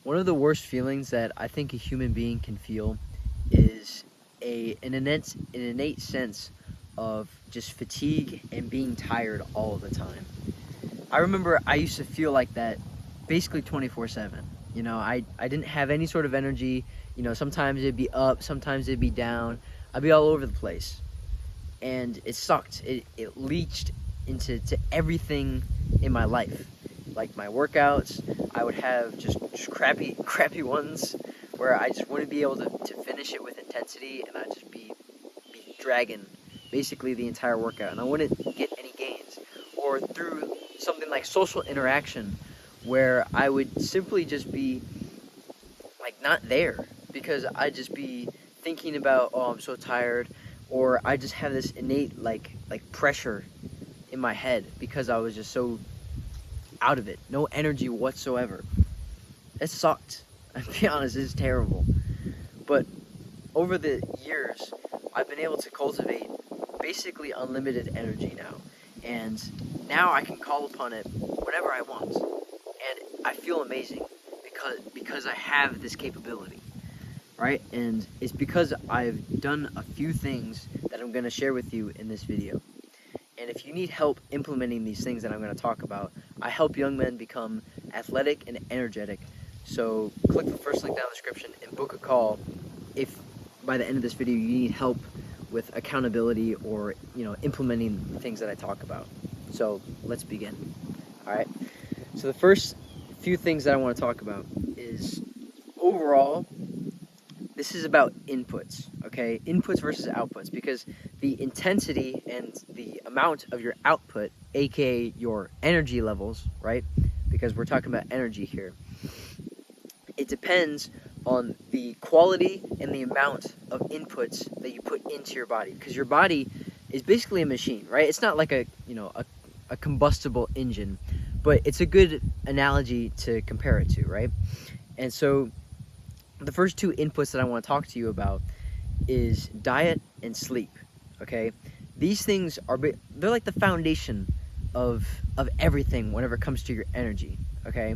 One of the worst feelings that I think a human being can feel is an innate sense of just fatigue and being tired all of the time. I remember I used to feel like that basically 24/7. I didn't have any sort of energy. Sometimes it'd be up, sometimes it'd be down. I'd be all over the place. And it sucked. It leached into everything in my life. Like my workouts, I would have just crappy ones where I just wouldn't be able to finish it with intensity, and I'd just be dragging basically the entire workout, and I wouldn't get any gains. Or through something like social interaction, where I would simply just be like not there because I'd just be thinking about, oh, I'm so tired, or I just have this innate like pressure in my head because I was just so out of it, no energy whatsoever. It sucked. I'll be honest, it's terrible. But over the years, I've been able to cultivate basically unlimited energy now. And now I can call upon it whenever I want. And I feel amazing because I have this capability, right? And it's because I've done a few things that I'm going to share with you in this video. And if you need help implementing these things that I'm going to talk about, I help young men become athletic and energetic. So click the first link down in the description and book a call if by the end of this video you need help with accountability or implementing the things that I talk about. So let's begin. All right. So the first few things that I want to talk about is overall, this is about inputs, okay? Inputs versus outputs, because the intensity and the amount of your output, aka your energy levels, right? Because we're talking about energy here. It depends on the quality and the amount of inputs that you put into your body, because your body is basically a machine, right? It's not like a combustible engine, but it's a good analogy to compare it to, right? And so the first two inputs that I want to talk to you about is diet and sleep, okay? These things they're like the foundation of everything whenever it comes to your energy, okay?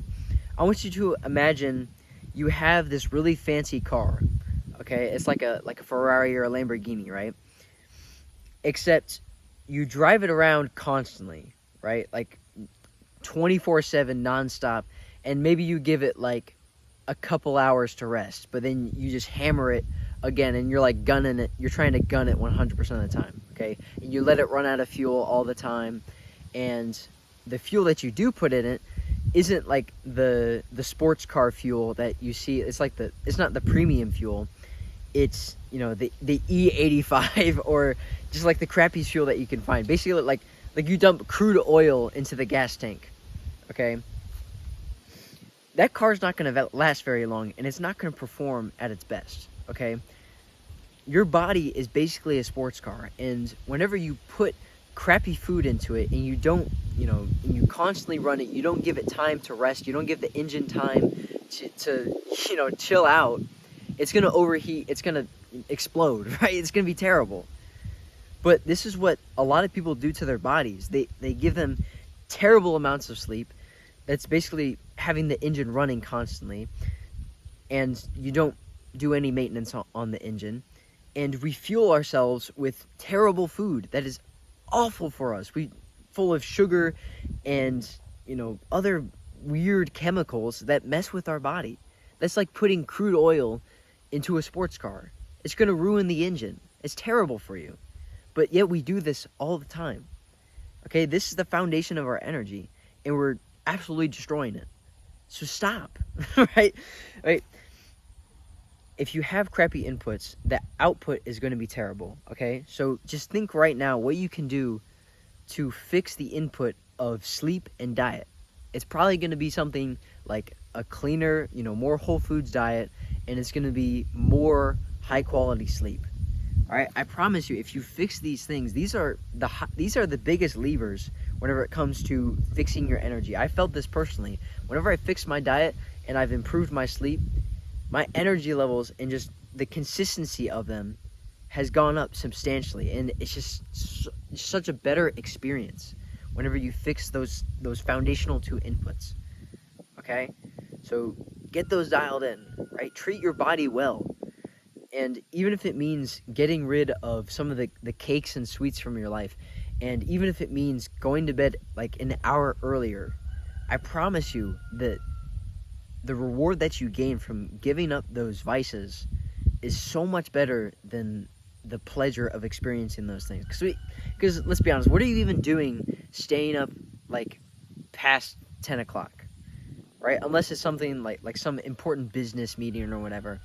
I want you to imagine you have this really fancy car, okay? It's like a Ferrari or a Lamborghini, right? Except you drive it around constantly, right? Like 24/7 nonstop, and maybe you give it like a couple hours to rest, but then you just hammer it again, and you're like gunning it. You're trying to gun it 100% of the time, okay? And you let it run out of fuel all the time, and the fuel that you do put in it isn't like the sports car fuel that you see. It's not the premium fuel. It's the E85 or just like the crappy fuel that you can find. Basically, like you dump crude oil into the gas tank, okay? That car's not going to last very long, and it's not going to perform at its best, okay? Your body is basically a sports car, and whenever you put crappy food into it and you don't, you constantly run it, you don't give it time to rest, you don't give the engine time to chill out, it's going to overheat, it's going to explode, right? It's going to be terrible. But this is what a lot of people do to their bodies. They give them terrible amounts of sleep. That's basically having the engine running constantly, and you don't do any maintenance on the engine, and we fuel ourselves with terrible food that is awful for us. Full of sugar and other weird chemicals that mess with our body. That's like putting crude oil into a sports car. It's going to ruin the engine. It's terrible for you. But yet we do this all the time. Okay, this is the foundation of our energy, and we're absolutely destroying it. So stop, right? If you have crappy inputs, the output is going to be terrible, okay? So just think right now what you can do to fix the input of sleep and diet. It's probably going to be something like a cleaner, more whole foods diet, and it's going to be more high quality sleep. All right, I promise you, if you fix these things, these are the biggest levers whenever it comes to fixing your energy. I felt this personally. Whenever I fixed my diet and I've improved my sleep, my energy levels and just the consistency of them has gone up substantially, and it's just such a better experience whenever you fix those foundational two inputs. Okay, so get those dialed in, right? Treat your body well. And even if it means getting rid of some of the cakes and sweets from your life, and even if it means going to bed like an hour earlier, I promise you that the reward that you gain from giving up those vices is so much better than the pleasure of experiencing those things. Because let's be honest, what are you even doing staying up like past 10 o'clock, right? Unless it's something like some important business meeting or whatever.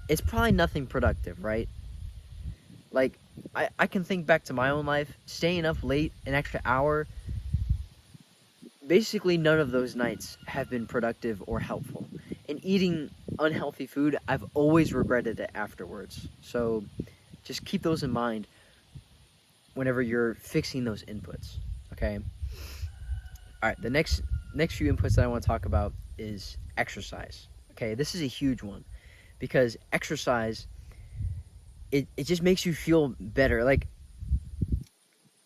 It's probably nothing productive, right? Like, I can think back to my own life, staying up late an extra hour. Basically, none of those nights have been productive or helpful. And eating unhealthy food, I've always regretted it afterwards. So just keep those in mind whenever you're fixing those inputs, okay? All right, the next few inputs that I want to talk about is exercise, okay? This is a huge one because exercise, it just makes you feel better. Like,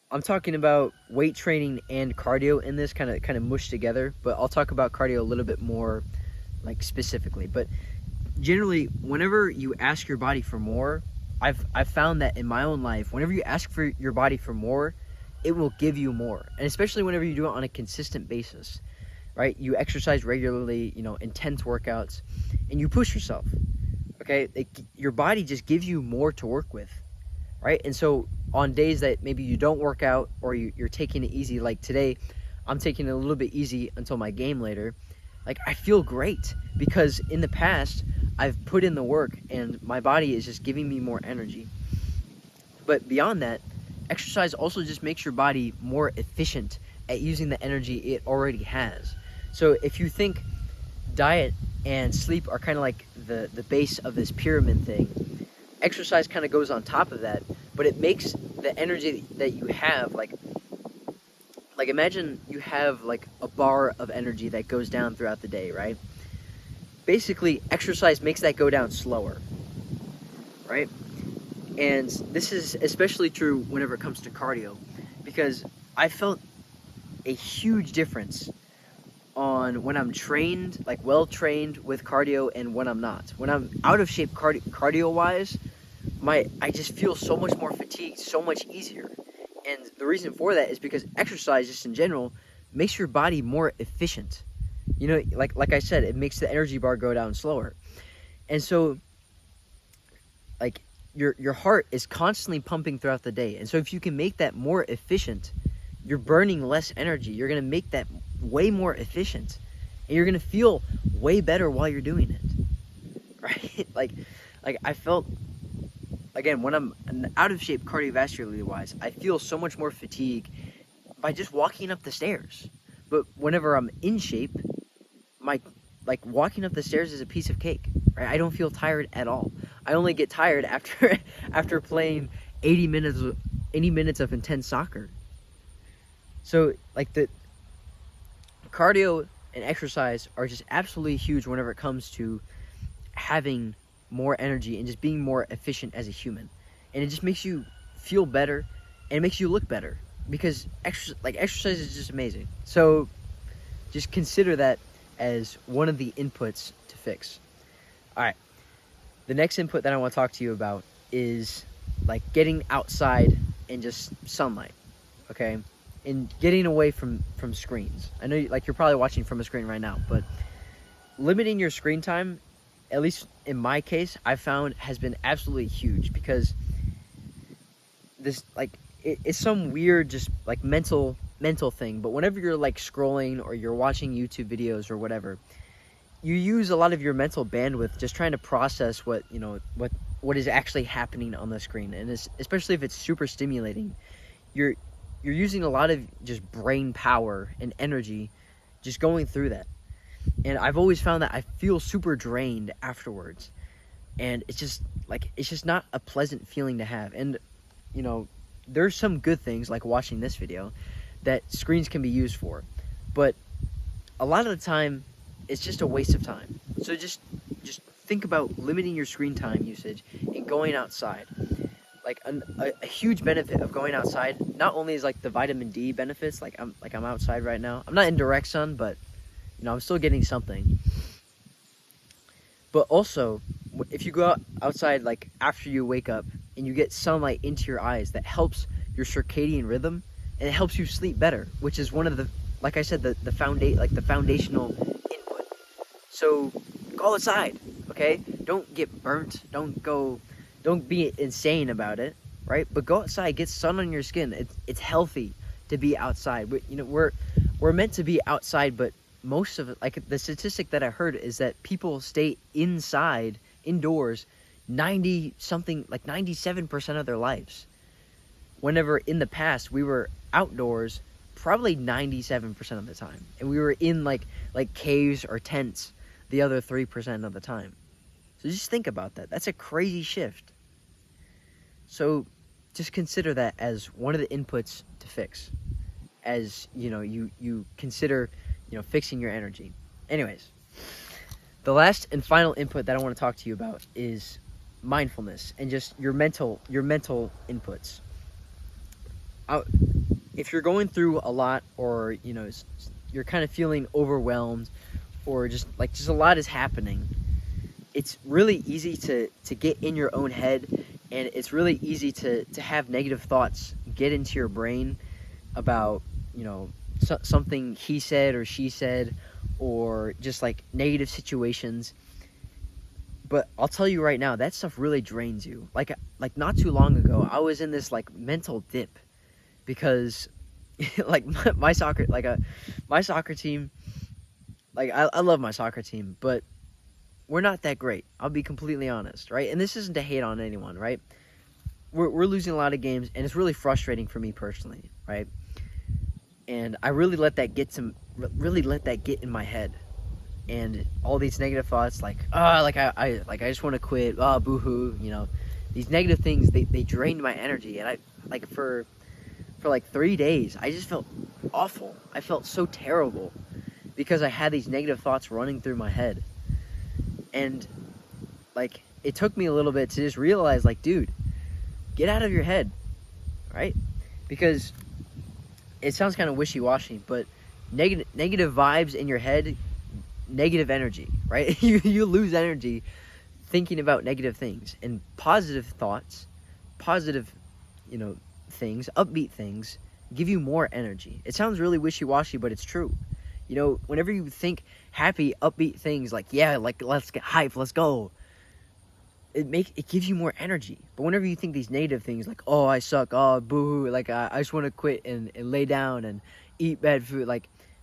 I'm talking about weight training and cardio in this kind of mushed together, but I'll talk about cardio a little bit more like specifically. But generally, whenever you ask your body for more, I've found that in my own life, whenever you ask for your body for more, it will give you more. And especially whenever you do it on a consistent basis, right? You exercise regularly, intense workouts, and you push yourself, okay? Your body just gives you more to work with, right? And so on days that maybe you don't work out or you're taking it easy, like today, I'm taking it a little bit easy until my game later, like I feel great because in the past, I've put in the work and my body is just giving me more energy. But beyond that, exercise also just makes your body more efficient at using the energy it already has. So if you think diet and sleep are kind of like the base of this pyramid thing, exercise kind of goes on top of that, but it makes the energy that you have like imagine you have like a bar of energy that goes down throughout the day, right? Basically, exercise makes that go down slower, right? And this is especially true whenever it comes to cardio, because I felt a huge difference on when I'm trained, like well trained with cardio, and when I'm not. When I'm out of shape cardio wise, I just feel so much more fatigued, so much easier. And the reason for that is because exercise, just in general, makes your body more efficient. Like I said, it makes the energy bar go down slower. And so, like, your heart is constantly pumping throughout the day. And so if you can make that more efficient, you're burning less energy. You're going to make that way more efficient. And you're going to feel way better while you're doing it. Right? Like I felt, again, when I'm out of shape cardiovascularly wise, I feel so much more fatigue by just walking up the stairs. But whenever I'm in shape, walking up the stairs is a piece of cake, right? I don't feel tired at all. I only get tired after playing 80 minutes of intense soccer. So like the cardio and exercise are just absolutely huge whenever it comes to having more energy and just being more efficient as a human. And it just makes you feel better and it makes you look better because exercise is just amazing. So just consider that as one of the inputs to fix. All right. The next input that I want to talk to you about is like getting outside and just sunlight, okay? And getting away from screens. I know you're probably watching from a screen right now, but limiting your screen time, at least in my case, I found has been absolutely huge because this it's some weird just like mental thing, but whenever you're like scrolling or you're watching YouTube videos or whatever, you use a lot of your mental bandwidth just trying to process what is actually happening on the screen. And especially if it's super stimulating, you're using a lot of just brain power and energy just going through that. And I've always found that I feel super drained afterwards. And it's just not a pleasant feeling to have. And there's some good things like watching this video that screens can be used for, but a lot of the time it's just a waste of time. So just think about limiting your screen time usage and going outside. Like a huge benefit of going outside not only is like the vitamin D benefits, like I'm outside right now. I'm not in direct sun, but I'm still getting something. But also, if you go outside like after you wake up and you get sunlight into your eyes, that helps your circadian rhythm and it helps you sleep better, which is one of the, like I said, the foundational input. So go outside, okay? Don't get burnt. Don't be insane about it, right? But go outside, get sun on your skin. It's healthy to be outside. We're meant to be outside, but most of it, like the statistic that I heard is that people stay indoors 97% of their lives. Whenever in the past we were outdoors probably 97% of the time, and we were in like caves or tents the other 3% of the time. So just think about that. That's a crazy shift. So just consider that as one of the inputs to fix, as you consider fixing your energy. Anyways, the last and final input that I want to talk to you about is mindfulness and just your mental inputs. If you're going through a lot, or you're kind of feeling overwhelmed, or just a lot is happening, it's really easy to get in your own head, and it's really easy to have negative thoughts get into your brain about something he said or she said, or just like negative situations. But I'll tell you right now, that stuff really drains you. Like not too long ago, I was in this like mental dip because like my soccer team, like I love my soccer team, but we're not that great. I'll be completely honest, right? And this isn't to hate on anyone, right? We're losing a lot of games, and it's really frustrating for me personally, right? And I really let that get in my head, and all these negative thoughts, I just want to quit, boo-hoo, these negative things, they drained my energy, and I for 3 days I just felt awful. I felt so terrible because I had these negative thoughts running through my head, and it took me a little bit to just realize, dude, get out of your head, right? Because it sounds kind of wishy-washy, but negative vibes in your head, negative energy, right? you lose energy thinking about negative things, and positive thoughts, positive, things, upbeat things give you more energy. It sounds really wishy-washy, but it's true. Whenever you think happy, upbeat things, let's get hype, let's go, it gives you more energy. But whenever you think these negative things, oh, I suck, oh, boo, I just want to quit and lay down and eat bad food,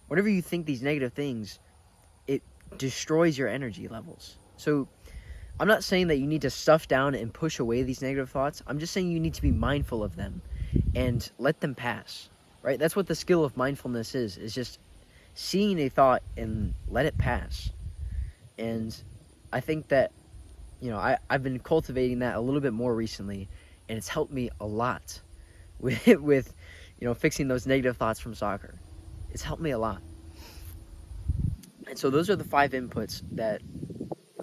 whenever you think these negative things, it destroys your energy levels. So I'm not saying that you need to stuff down and push away these negative thoughts. I'm just saying you need to be mindful of them and let them pass, right? That's what the skill of mindfulness is just seeing a thought and let it pass. And I think that I've been cultivating that a little bit more recently, and it's helped me a lot with fixing those negative thoughts from soccer. It's helped me a lot. And so those are the 5 inputs that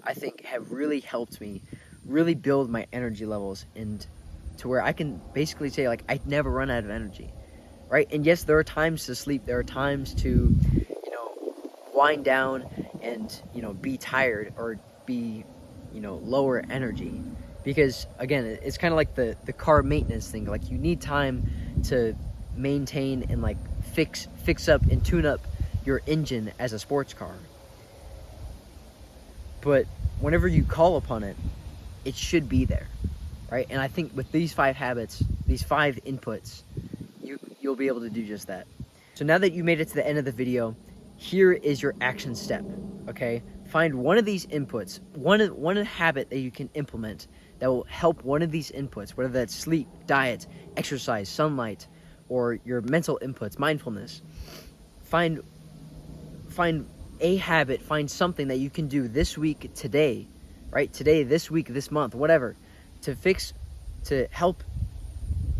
I think have really helped me really build my energy levels, and to where I can basically say I never run out of energy, right? And yes, there are times to sleep, there are times to wind down and be tired or be lower energy, because again, it's kind of like the car maintenance thing. You need time to maintain and fix up and tune up your engine as a sports car. But whenever you call upon it, it should be there, right? And I think with these 5 habits, these 5 inputs, you'll be able to do just that. So now that you made it to the end of the video, here is your action step, okay? Find one of these inputs, one habit that you can implement that will help one of these inputs, whether that's sleep, diet, exercise, sunlight, or your mental inputs, mindfulness. Find a habit, find something that you can do this week, today, right? Today, this week, this month, whatever, to help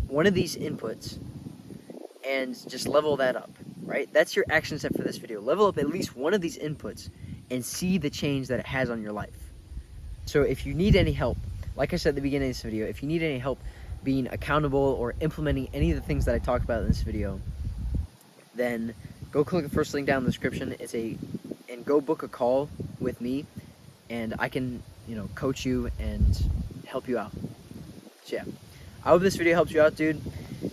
one of these inputs and just level that up, right? That's your action step for this video. Level up at least one of these inputs and see the change that it has on your life. So if you need any help, like I said at the beginning of this video, if you need any help being accountable or implementing any of the things that I talked about in this video, then go click the first link down in the description. And go book a call with me and I can, coach you and help you out. So yeah, I hope this video helps you out, dude.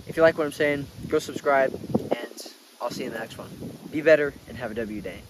If you like what I'm saying, go subscribe, and I'll see you in the next one. Be better and have a W day.